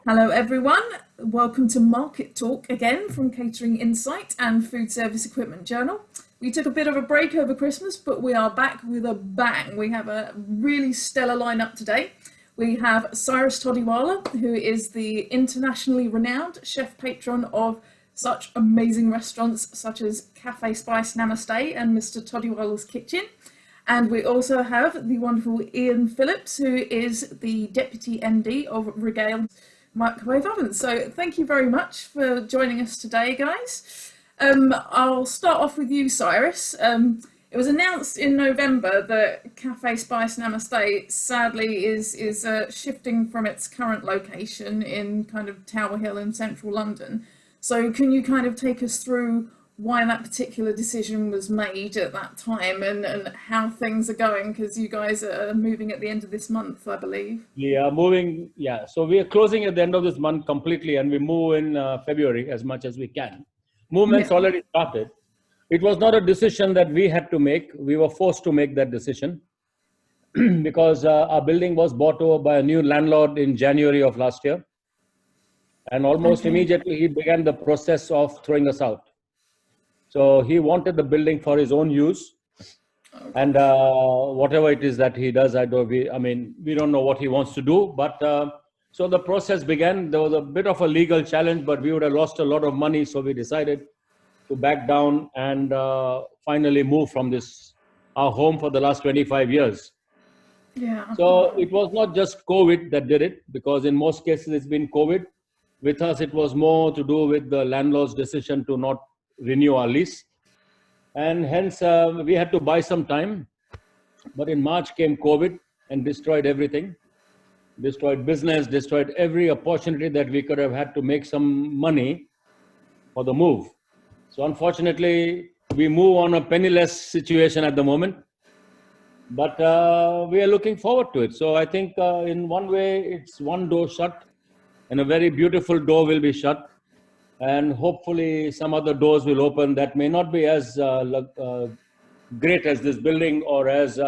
Hello everyone, welcome to Market Talk again from Catering Insight and Food Service Equipment Journal. We took a bit of a break over Christmas, but we are back with a bang. We have a really stellar lineup today. We have Cyrus Todiwala, who is the internationally renowned chef patron of such amazing restaurants such as Café Spice Namaste and Mr. Todiwala's Kitchen. And we also have the wonderful Iain Phillips, who is the Deputy MD of Regale microwave oven. So thank you very much for joining us today, guys. I'll start off with you, Cyrus. It was announced in November that Café Spice Namaste sadly is shifting from its current location in kind of Tower Hill in central London. So can you kind of take us through why that particular decision was made at that time and how things are going, because you guys are moving at the end of this month, I believe. Yeah, moving. Yeah, so we are closing at the end of this month completely, and we move in February as much as we can. Movement's already started. It was not a decision that we had to make. We were forced to make that decision because our building was bought over by a new landlord in January of last year. And almost immediately he began the process of throwing us out. So he wanted the building for his own use, and whatever it is that he does, we don't know what he wants to do. But so the process began. There was a bit of a legal challenge, but we would have lost a lot of money. So we decided to back down and finally move from our home for the last 25 years. Yeah. So it was not just COVID that did it, because in most cases it's been COVID. With us, it was more to do with the landlord's decision to not renew our lease, and hence we had to buy some time. But in March came COVID and destroyed everything, destroyed business, destroyed every opportunity that we could have had to make some money for the move. So unfortunately, we move on a penniless situation at the moment, but we are looking forward to it. So I think in one way, it's one door shut and a very beautiful door will be shut. And hopefully some other doors will open that may not be as great as this building, or as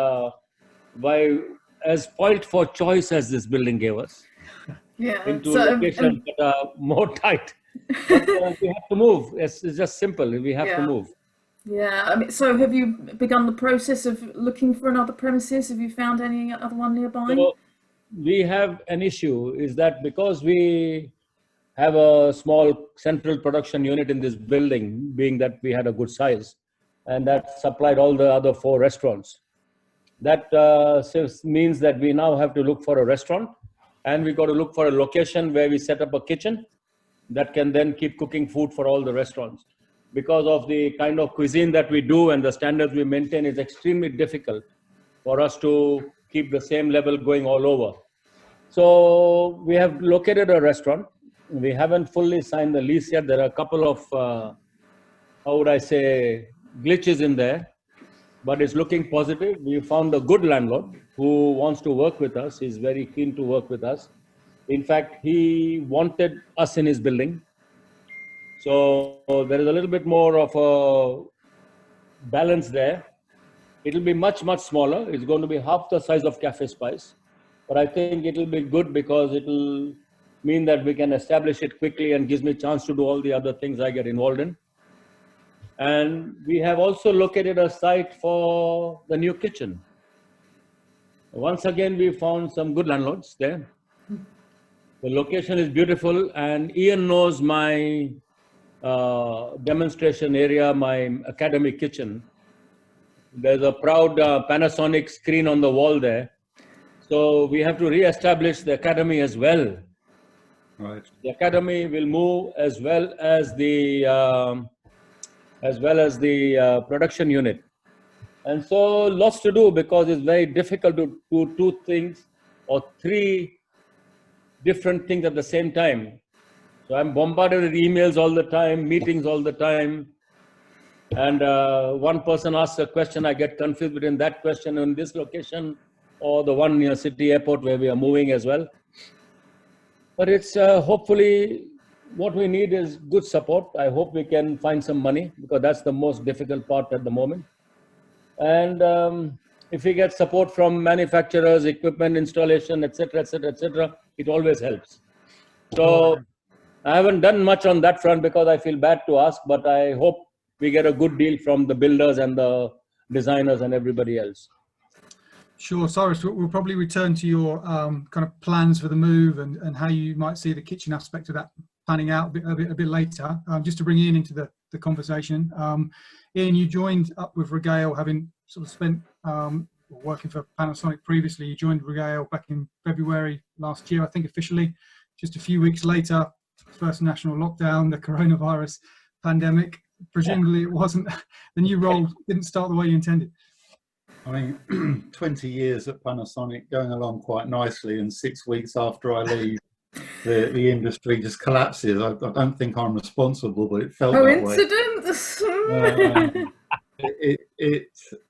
spoilt for choice as this building gave us. Yeah. Into locations that are more tight. But we have to move. It's just simple. We have to move. Yeah. I mean, so have you begun the process of looking for another premises? Have you found any other one nearby? So we have an issue, is that because we have a small central production unit in this building, being that we had a good size, and that supplied all the other 4 restaurants. That means that we now have to look for a restaurant, and we got to look for a location where we set up a kitchen that can then keep cooking food for all the restaurants. Because of the kind of cuisine that we do and the standards we maintain, it's extremely difficult for us to keep the same level going all over. So we have located a restaurant. We haven't fully signed the lease yet. There are a couple of, glitches in there, but it's looking positive. We found a good landlord who wants to work with us. He's very keen to work with us. In fact, he wanted us in his building. So there is a little bit more of a balance there. It'll be much, much smaller. It's going to be half the size of Café Spice. But I think it'll be good because it'll mean that we can establish it quickly and gives me a chance to do all the other things I get involved in. And we have also located a site for the new kitchen. Once again, we found some good landlords there. The location is beautiful, and Iain knows my demonstration area, my academy kitchen. There's a proud Panasonic screen on the wall there. So we have to re-establish the academy as well. Right. The academy will move as well as the production unit, and so lots to do, because it's very difficult to do 2 things or 3 different things at the same time. So I'm bombarded with emails all the time, meetings all the time, and one person asks a question, I get confused between that question in this location or the one near City Airport where we are moving as well. But it's hopefully what we need is good support. I hope we can find some money, because that's the most difficult part at the moment. And if we get support from manufacturers, equipment installation, etc., etc., etc., it always helps. So I haven't done much on that front because I feel bad to ask, but I hope we get a good deal from the builders and the designers and everybody else. Sure, Cyrus, we'll probably return to your kind of plans for the move and how you might see the kitchen aspect of that panning out a bit later. Just to bring Iain into the conversation. Iain, you joined up with Regale, having sort of spent working for Panasonic previously. You joined Regale back in February last year, I think officially. Just a few weeks later, first national lockdown, the coronavirus pandemic. Presumably it wasn't, the new role didn't start the way you intended. I mean, 20 years at Panasonic going along quite nicely, and 6 weeks after I leave, the industry just collapses. I don't think I'm responsible, but it felt that way.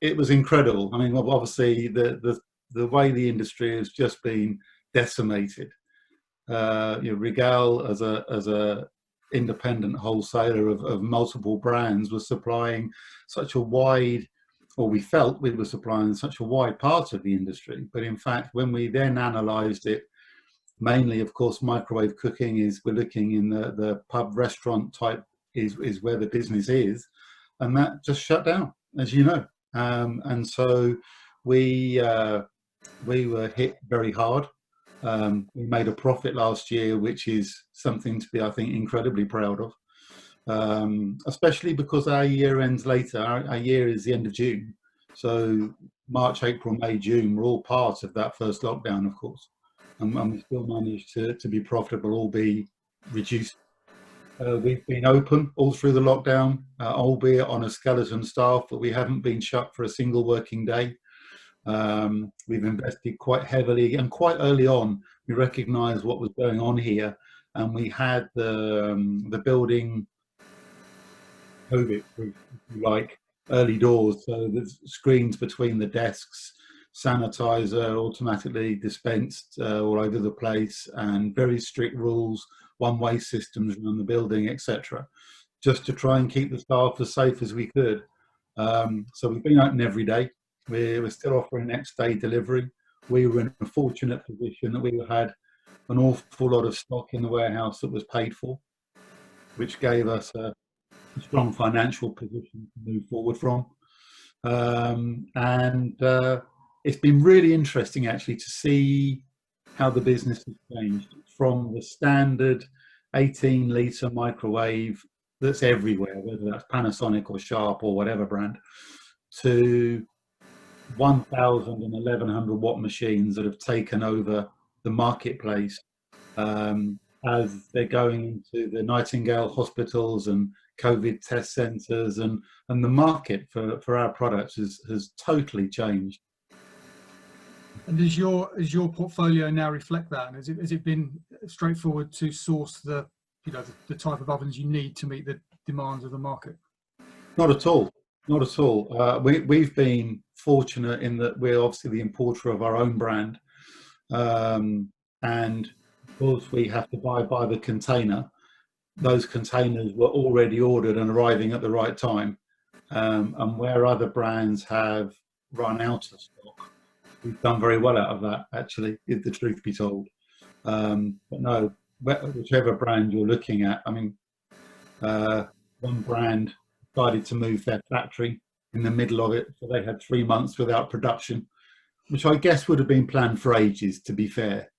It was incredible. I mean, obviously the way the industry has just been decimated. Regale as a independent wholesaler of multiple brands was supplying such a wide, or we felt we were supplying such a wide part of the industry. But in fact, when we then analysed it, mainly, of course, microwave cooking we're looking in the pub restaurant type is where the business is, and that just shut down, as you know. And so we were hit very hard. We made a profit last year, which is something to be, I think, incredibly proud of, especially because our year ends later. Our year is the end of June. So March, April, May, June were all part of that first lockdown, of course. And we still managed to be profitable, albeit reduced. We've been open all through the lockdown, albeit on a skeleton staff, but we haven't been shut for a single working day. We've invested quite heavily, and quite early on we recognised what was going on here, and we had the building COVID, if you like, early doors. So the screens between the desks, sanitizer automatically dispensed all over the place, and very strict rules, one-way systems around the building, etc., just to try and keep the staff as safe as we could. So we've been open every day. We're still offering next day delivery. We were in a fortunate position that we had an awful lot of stock in the warehouse that was paid for, which gave us a strong financial position to move forward from. It's been really interesting actually to see how the business has changed from the standard 18-litre microwave that's everywhere, whether that's Panasonic or Sharp or whatever brand, to 1,000 and 1,100 watt machines that have taken over the marketplace as they're going into the Nightingale hospitals and COVID test centres, and the market for our products has totally changed. And does your portfolio now reflect that? And has it been straightforward to source the type of ovens you need to meet the demands of the market? Not at all. Not at all. We've been fortunate in that we're obviously the importer of our own brand, and of course we have to buy by the container. Those containers were already ordered and arriving at the right time, and where other brands have run out of stock, we've done very well out of that, actually, if the truth be told. But no, whichever brand you're looking at, I mean, one brand decided to move their factory in the middle of it, so they had 3 months without production, which I guess would have been planned for ages, to be fair.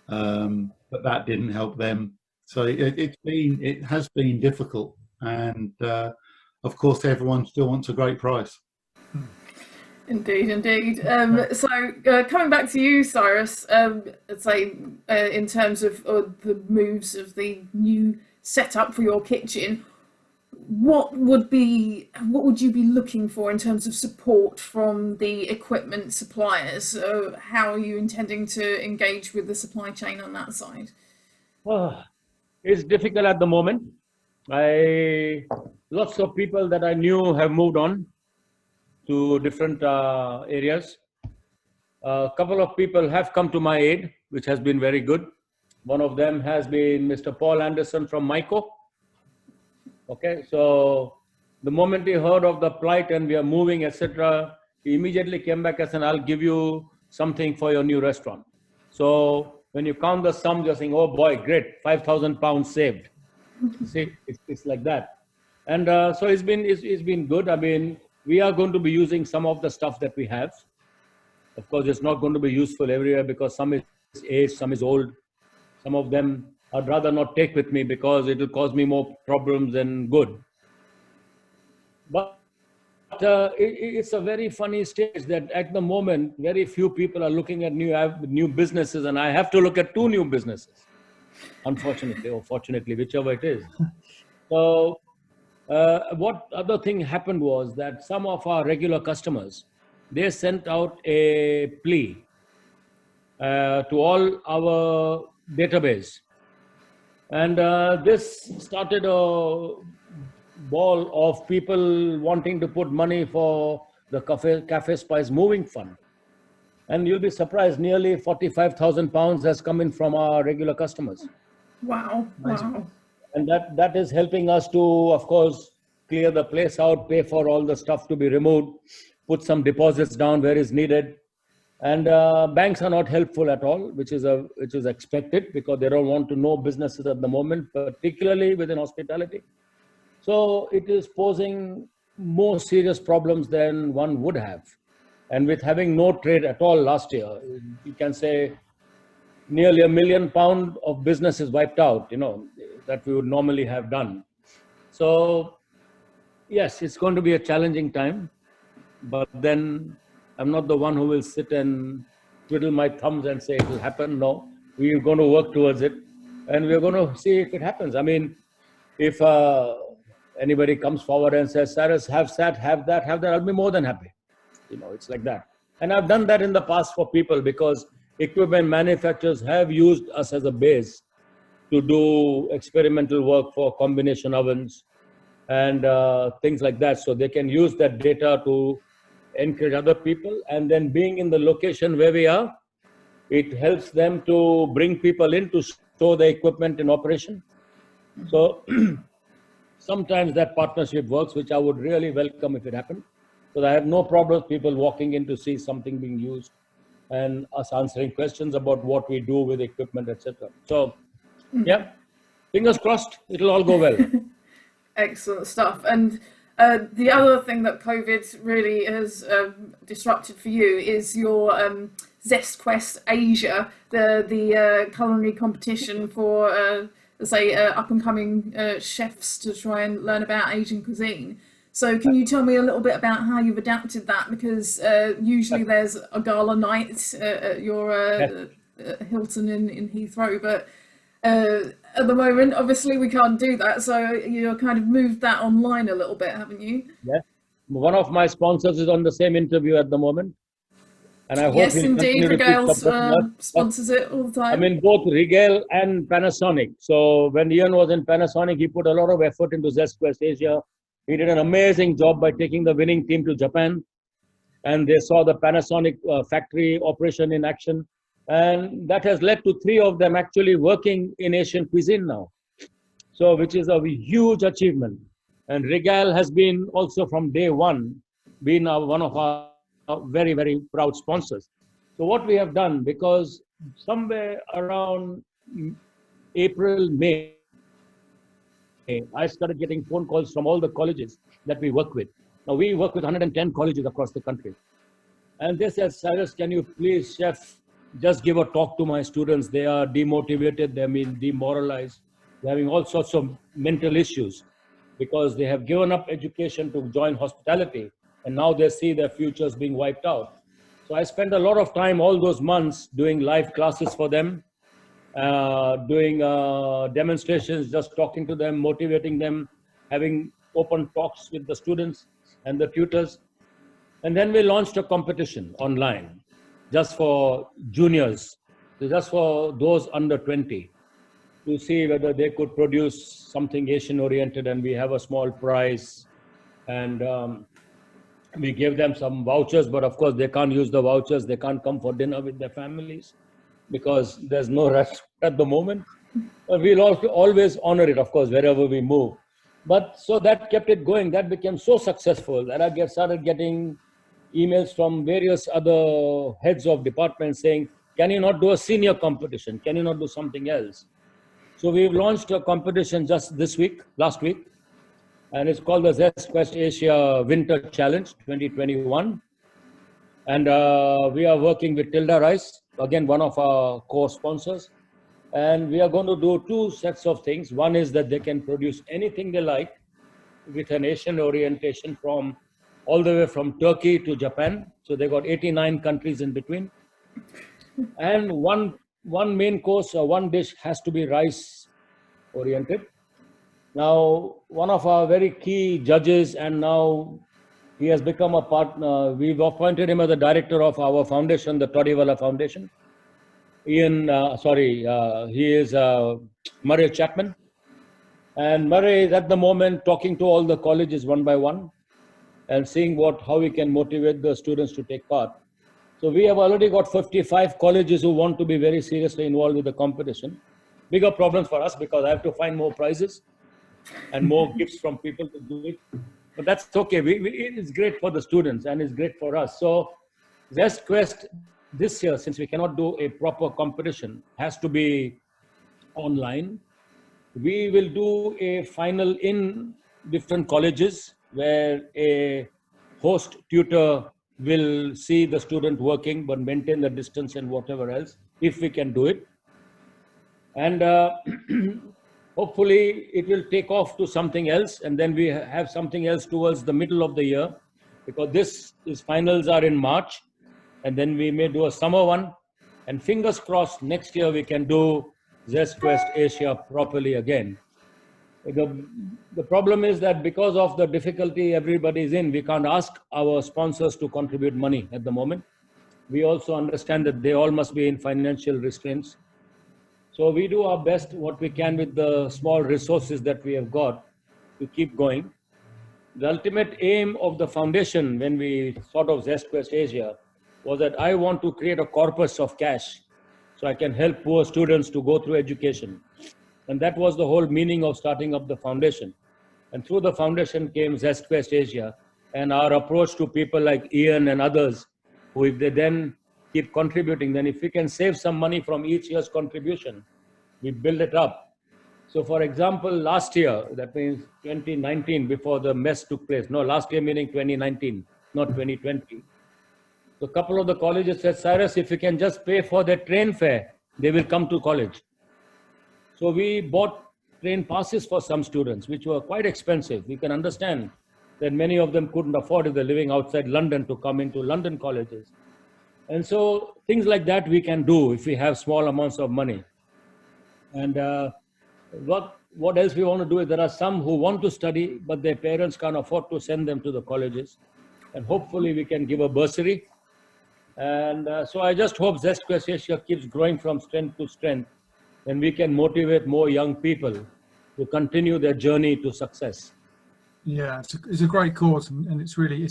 But that didn't help them. So it has been difficult, and of course everyone still wants a great price. Indeed, indeed. So coming back to you, Cyrus, in terms of the moves of the new setup for your kitchen, what would you be looking for in terms of support from the equipment suppliers? How are you intending to engage with the supply chain on that side? It's difficult at the moment. Lots of people that I knew have moved on to different areas. A couple of people have come to my aid, which has been very good. One of them has been Mr. Paul Anderson from Myco. Okay, so the moment he heard of the plight and we are moving, etc., he immediately came back and said, I'll give you something for your new restaurant. So when you count the sums, you're saying, oh boy, great, 5,000 pounds saved. See, it's like that. And so it's been good. I mean, we are going to be using some of the stuff that we have. Of course, it's not going to be useful everywhere because some is aged, some is old. Some of them I'd rather not take with me because it will cause me more problems than good. But it's a very funny stage that at the moment, very few people are looking at new businesses, and I have to look at 2 new businesses, unfortunately or fortunately, whichever it is. So what other thing happened was that some of our regular customers, they sent out a plea to all our database. And this started a ball of people wanting to put money for the Café Spice Moving Fund. And you'll be surprised, nearly 45,000 pounds has come in from our regular customers. Wow. Wow. And that is helping us to, of course, clear the place out, pay for all the stuff to be removed, put some deposits down where is needed. And banks are not helpful at all, which is expected because they don't want to know businesses at the moment, particularly within hospitality. So it is posing more serious problems than one would have. And with having no trade at all last year, you can say nearly £1 million of business is wiped out, that we would normally have done. So yes, it's going to be a challenging time, but then I'm not the one who will sit and twiddle my thumbs and say it will happen. No, we're going to work towards it and we're going to see if it happens. I mean, if anybody comes forward and says, Cyrus, have that, I'll be more than happy. It's like that. And I've done that in the past for people because equipment manufacturers have used us as a base to do experimental work for combination ovens and things like that. So they can use that data to encourage other people. And then being in the location where we are, it helps them to bring people in to store the equipment in operation. So sometimes that partnership works, which I would really welcome if it happened. So I have no problem with people walking in to see something being used and us answering questions about what we do with equipment, etc. So, yeah, fingers crossed, it'll all go well. Excellent stuff. And the other thing that COVID really has disrupted for you is your Zest Quest Asia, the culinary competition for, say, up-and-coming chefs to try and learn about Asian cuisine. So can you tell me a little bit about how you've adapted that? Because usually there's a gala night at your Hilton in Heathrow, but at the moment, obviously, we can't do that. So you've kind of moved that online a little bit, haven't you? Yes. One of my sponsors is on the same interview at the moment. And I hope yes, indeed, Regale sponsors it all the time. I mean, both Regale and Panasonic. So when Iain was in Panasonic, he put a lot of effort into Zest Quest Asia. He did an amazing job by taking the winning team to Japan. And they saw the Panasonic factory operation in action. And that has led to 3 of them actually working in Asian cuisine now. So, which is a huge achievement. And Regale has been also from day one, been one of our very, very proud sponsors. So what we have done, because somewhere around April, May, I started getting phone calls from all the colleges that we work with. Now we work with 110 colleges across the country. And they said, Cyrus, can you please, chef, just give a talk to my students. They are demotivated, they're being demoralized. They're having all sorts of mental issues because they have given up education to join hospitality. And now they see their futures being wiped out. So I spent a lot of time all those months doing live classes for them, doing demonstrations, just talking to them, motivating them, having open talks with the students and the tutors. And then we launched a competition online just for juniors, just for those under 20, to see whether they could produce something Asian oriented. And we have a small prize. And we gave them some vouchers, but of course they can't use the vouchers. They can't come for dinner with their families because there's no rush at the moment. But we'll always honor it, of course, wherever we move. But so that kept it going. That became so successful that I started getting emails from various other heads of departments saying, can you not do a senior competition? Can you not do something else? So we've launched a competition just last week, and it's called the Zest Quest Asia Winter Challenge 2021. And we are working with Tilda Rice, again, one of our core sponsors. And we are going to do two sets of things. One is that they can produce anything they like with an Asian orientation from all the way from Turkey to Japan. So they got 89 countries in between. And one main course or one dish has to be rice oriented. Now, one of our very key judges, and now he has become a partner. We've appointed him as the director of our foundation, the Todiwala Foundation. Iain, he is Murray Chapman. And Murray is at the moment talking to all the colleges one by one and seeing how we can motivate the students to take part. So we have already got 55 colleges who want to be very seriously involved with the competition. Bigger problems for us because I have to find more prizes and more gifts from people to do it. But that's okay. It's great for the students and it's great for us. So Zest Quest this year, since we cannot do a proper competition, has to be online. We will do a final in different colleges where a host tutor will see the student working but maintain the distance and whatever else, if we can do it. And hopefully it will take off to something else, and then we have something else towards the middle of the year, because this finals are in March, and then we may do a summer one, and fingers crossed next year we can do Zest Quest Asia properly again. The problem is that because of the difficulty everybody is in, we can't ask our sponsors to contribute money at the moment. We also understand that they all must be in financial restraints. So we do our best what we can with the small resources that we have got to keep going. The ultimate aim of the foundation when we thought of Zest Quest Asia was that I want to create a corpus of cash so I can help poor students to go through education. And that was the whole meaning of starting up the foundation. And through the foundation came Zest Quest Asia, and our approach to people like Iain and others, who if they then keep contributing, then if we can save some money from each year's contribution, we build it up. So for example, last year, that means 2019, before the mess took place, no, last year meaning 2019, not 2020. So a couple of the colleges said, Cyrus, if you can just pay for their train fare, they will come to college. So we bought train passes for some students, which were quite expensive. We can understand that many of them couldn't afford, if they're living outside London, to come into London colleges. And so things like that we can do if we have small amounts of money. And what else we want to do is there are some who want to study, but their parents can't afford to send them to the colleges. And hopefully we can give a bursary. And so I just hope Zest Quest Asia keeps growing from strength to strength, and we can motivate more young people to continue their journey to success. Yeah, it's a great cause, and it's really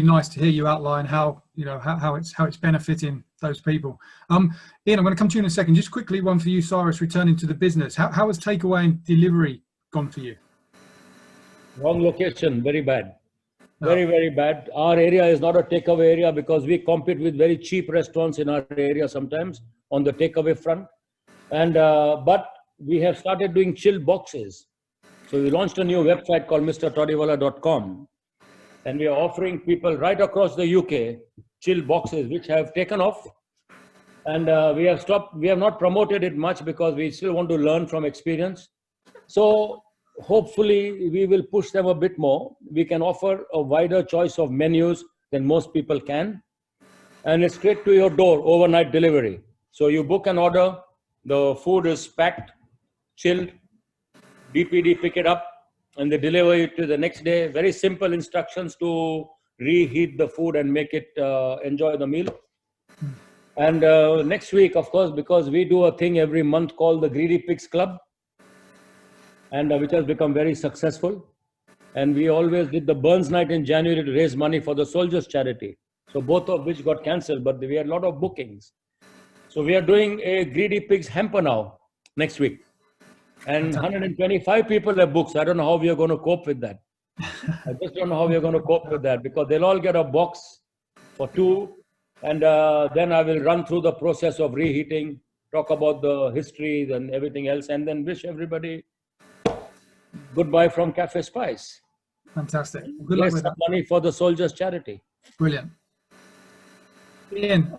nice to hear you outline how it's benefiting those people. Iain, I'm going to come to you in a second. Just quickly, one for you, Cyrus. Returning to the business, how has takeaway and delivery gone for you? Wrong location, very bad. Very, very bad. Our area is not a takeaway area because we compete with very cheap restaurants in our area sometimes on the takeaway front. And but we have started doing chilled boxes. So we launched a new website called mrtodiwala.com, and we are offering people right across the UK chilled boxes, which have taken off. And we have not promoted it much because we still want to learn from experience. So hopefully we will push them a bit more. We can offer a wider choice of menus than most people can. And it's straight to your door, overnight delivery. So you book an order, the food is packed, chilled, DPD pick it up, and they deliver it to the next day. Very simple instructions to reheat the food and make it enjoy the meal. And next week, of course, because we do a thing every month called the Greedy Pigs Club, and which has become very successful. And we always did the Burns Night in January to raise money for the Soldiers Charity. So both of which got cancelled, but we had a lot of bookings. So we are doing a Greedy Pigs hamper now, next week. And 125 people have booked. So I don't know how we are going to cope with that. I just don't know how we are going to cope with that, because they'll all get a box for two, And then I will run through the process of reheating, talk about the history and everything else, and then wish everybody goodbye from Café Spice. Fantastic. Good luck Raise with some that. money for the soldiers' charity. Brilliant. Iain,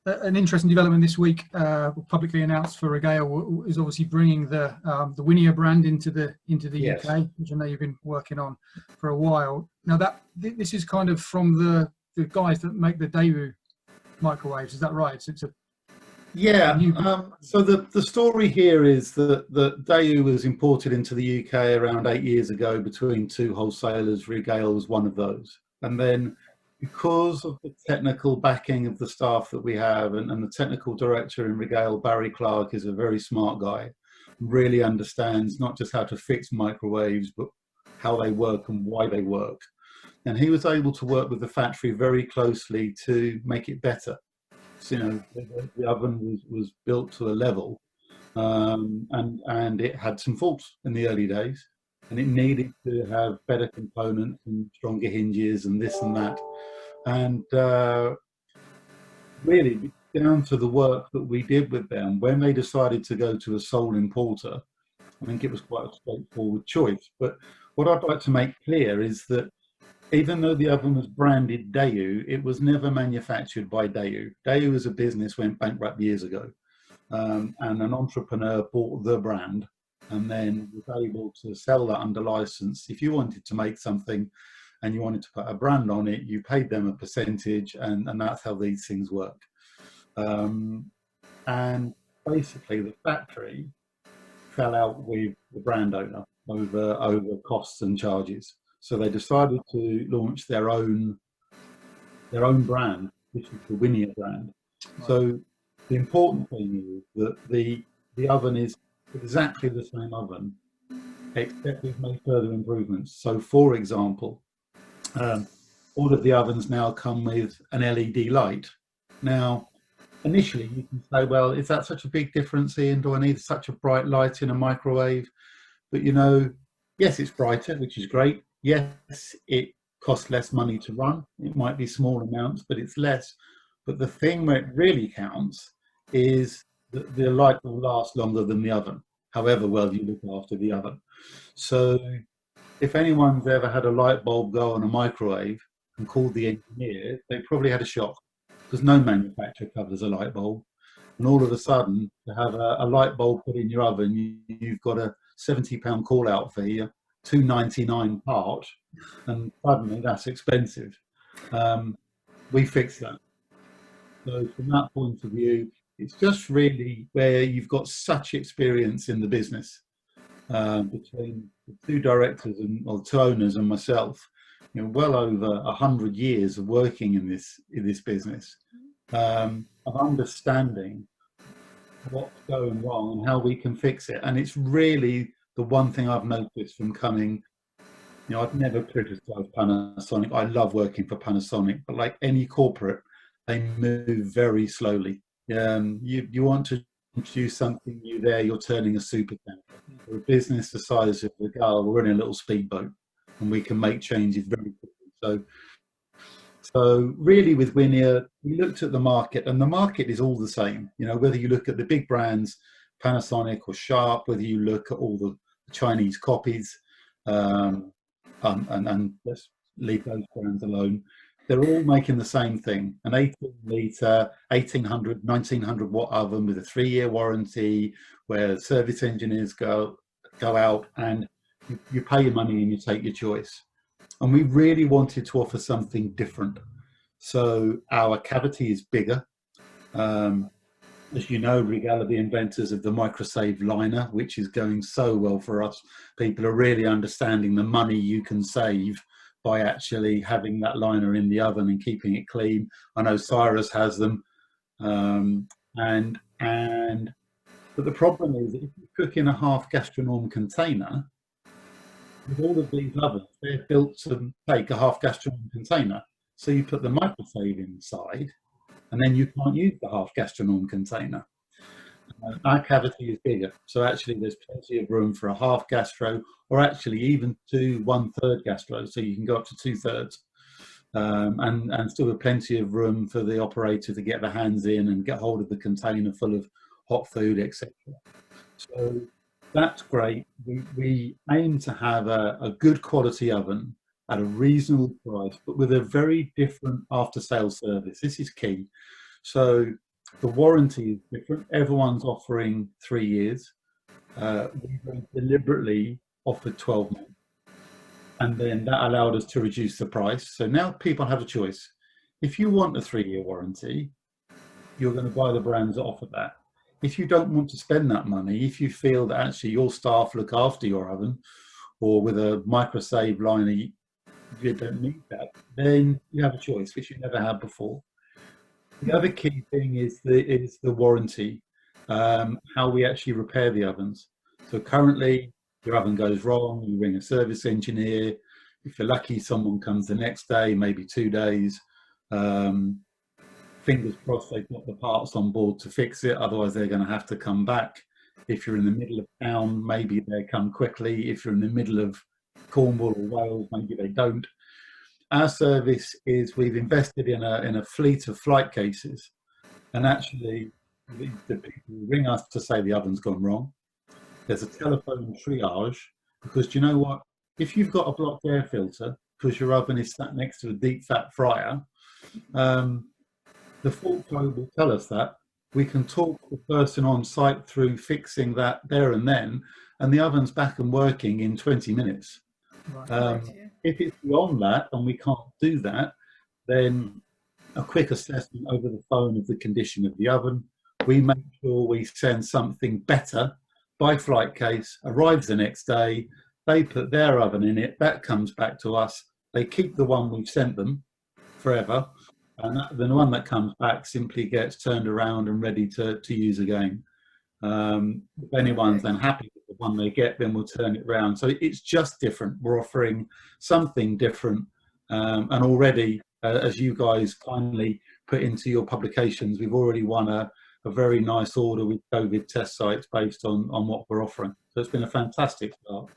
an interesting development this week, publicly announced for Regale, is obviously bringing the Winia brand into the Yes. UK, which I know you've been working on for a while. Now this is kind of from the guys that make the Daewoo microwaves. Is that right? So it's a Yeah. So the story here is that Daewoo was imported into the UK around 8 years ago between two wholesalers. Regale was one of those, and then, because of the technical backing of the staff that we have, and the technical director in Regale, Barry Clark, is a very smart guy, really understands not just how to fix microwaves, but how they work and why they work. And he was able to work with the factory very closely to make it better. So, you know, the oven was built to a level, and it had some faults in the early days, and it needed to have better components and stronger hinges and this and that. And really, down to the work that we did with them, when they decided to go to a sole importer, I think it was quite a straightforward choice. But what I'd like to make clear is that even though the oven was branded Daewoo, it was never manufactured by Daewoo. Daewoo as a business went bankrupt years ago, and an entrepreneur bought the brand and then was able to sell that under license. If you wanted to make something and you wanted to put a brand on it, you paid them a percentage, and that's how these things work. And basically the factory fell out with the brand owner over costs and charges. So they decided to launch their own brand, which is the Winia brand. So the important thing is that the oven is exactly the same oven, except we've made further improvements. So, for example, all of the ovens now come with an LED light. Now, initially you can say, well, is that such a big difference, Iain? Do I need such a bright light in a microwave? But, you know, yes, it's brighter, which is great. Yes, it costs less money to run. It might be small amounts, but it's less. But the thing where it really counts is that the light will last longer than the oven, however well you look after the oven. So if anyone's ever had a light bulb go on a microwave and called the engineer, they probably had a shock, because no manufacturer covers a light bulb. And all of a sudden, to have a light bulb put in your oven, you've got a £70 call out fee, $2.99 part, and suddenly that's expensive. We fixed that. So from that point of view, it's just really where you've got such experience in the business, between the two directors or two owners and myself, you know, well over 100 years of working in this business, of understanding what's going wrong and how we can fix it. And it's really the one thing I've noticed from coming, you know, I've never criticized Panasonic. I love working for Panasonic, but like any corporate, they move very slowly. You want to introduce something new there, you're turning a super tanker. For a business the size of Regale, we're in a little speedboat, and we can make changes very quickly. So really with Winia, we looked at the market, and the market is all the same. You know, whether you look at the big brands, Panasonic or Sharp, whether you look at all the Chinese copies, and let's leave those brands alone, they're all making the same thing: an 18-litre, 1800, 1900 watt oven with a 3-year warranty, where service engineers go out and you pay your money and you take your choice. And we really wanted to offer something different. So our cavity is bigger. As you know, Regale are the inventors of the microsave liner, which is going so well for us. People are really understanding the money you can save by actually having that liner in the oven and keeping it clean. I know Cyrus has them. But the problem is, if you cook in a half gastronome container, with all of these ovens, they're built to take a half gastronome container. So you put the microsave inside, and then you can't use the half gastronome container. Our cavity is bigger, so actually there's plenty of room for a half gastro, or actually even to 1/3 gastro, so you can go up to 2/3. and still with plenty of room for the operator to get their hands in and get hold of the container full of hot food, etc. So that's great. We aim to have a good quality oven at a reasonable price, but with a very different after-sales service. This is key. So the warranty is different. Everyone's offering 3 years. We very deliberately offered 12 months. And then that allowed us to reduce the price. So now people have a choice. If you want a 3-year warranty, you're going to buy the brands that offer that. If you don't want to spend that money, if you feel that actually your staff look after your oven, or with a microsave liner, you don't need that, then you have a choice, which you never had before. The other key thing is the warranty, how we actually repair the ovens. So currently, your oven goes wrong, you ring a service engineer. If you're lucky, someone comes the next day, maybe 2 days. Fingers crossed they've got the parts on board to fix it, otherwise they're going to have to come back. If you're in the middle of town, maybe they come quickly. If you're in the middle of Cornwall or Wales, maybe they don't. Our service is we've invested in a fleet of flight cases, and actually the people ring us to say the oven's gone wrong. There's a telephone triage, because do you know what? If you've got a blocked air filter because your oven is sat next to a deep fat fryer, the fault code will tell us that. We can talk the person on site through fixing that there and then, and the oven's back and working in 20 minutes. If it's beyond that and we can't do that, then a quick assessment over the phone of the condition of the oven. We make sure we send something better by flight case, arrives the next day, they put their oven in it, that comes back to us, they keep the one we've sent them forever, and the one that comes back simply gets turned around and ready to use again. If anyone's then happy with the one they get, then we'll turn it around. So it's just different. We're offering something different, and already, as you guys kindly put into your publications, we've already won a very nice order with COVID test sites based on what we're offering. So it's been a fantastic start.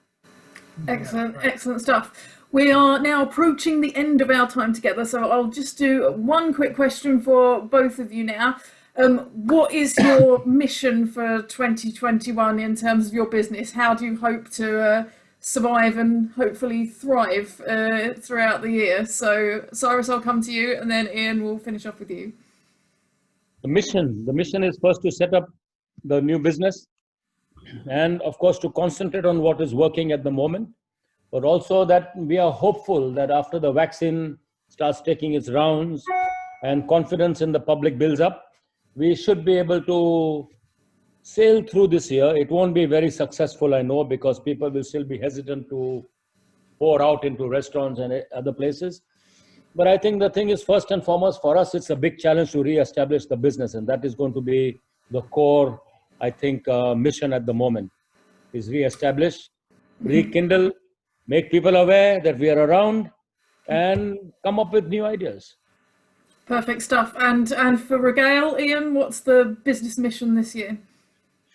Excellent, excellent stuff. We are now approaching the end of our time together, so I'll just do one quick question for both of you now. What is your mission for 2021 in terms of your business? How do you hope to survive and hopefully thrive throughout the year? So Cyrus, I'll come to you, and then Iain will finish off with you. The mission is first to set up the new business, and of course to concentrate on what is working at the moment, but also that we are hopeful that after the vaccine starts taking its rounds and confidence in the public builds up, we should be able to sail through this year. It won't be very successful, I know, because people will still be hesitant to pour out into restaurants and other places. But I think the thing is, first and foremost, for us, it's a big challenge to re-establish the business. And that is going to be the core, I think, mission at the moment, is re-establish, rekindle, make people aware that we are around, and come up with new ideas. Perfect stuff. And for Regale, Iain, what's the business mission this year?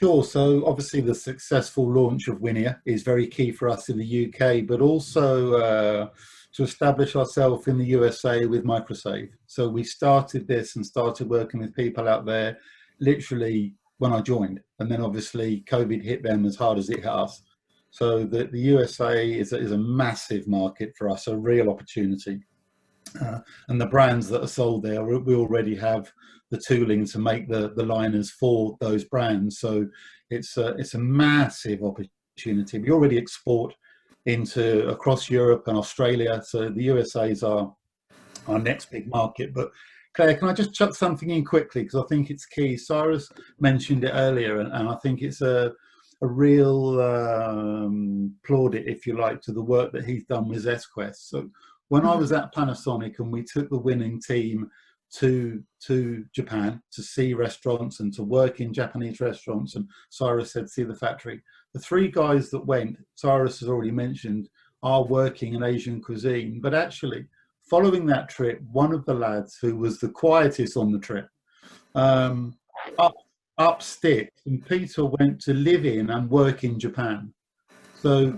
Sure. So obviously the successful launch of Winia is very key for us in the UK, but also to establish ourselves in the USA with Microsave. So we started this and started working with people out there literally when I joined, and then obviously COVID hit them as hard as it hit us. So the USA is a massive market for us, a real opportunity. And the brands that are sold there, we already have the tooling to make the liners for those brands. So it's a massive opportunity. We already export into across Europe and Australia. So the USA is our next big market. But Claire, can I just chuck something in quickly, because I think it's key. Cyrus mentioned it earlier, and I think it's a real plaudit, if you like, to the work that he's done with Zest Quest. So when I was at Panasonic and we took the winning team to Japan to see restaurants and to work in Japanese restaurants, and Cyrus said, see the factory. The 3 guys that went, Cyrus has already mentioned, are working in Asian cuisine. But actually, following that trip, one of the lads who was the quietest on the trip, up sticks, and Peter went to live in and work in Japan. So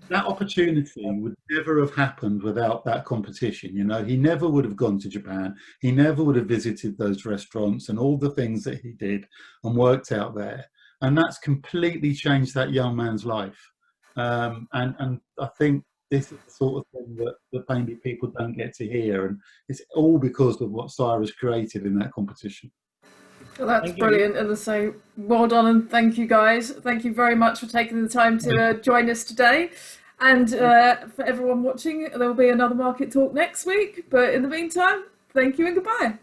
that opportunity would never have happened without that competition. You know, he never would have gone to Japan. He never would have visited those restaurants and all the things that he did and worked out there. And that's completely changed that young man's life. And I think this is the sort of thing that maybe people don't get to hear. And it's all because of what Cyrus created in that competition. Well, that's brilliant. And so well done, and thank you guys. Thank you very much for taking the time to join us today. And for everyone watching, there will be another Market Talk next week. But in the meantime, thank you and goodbye.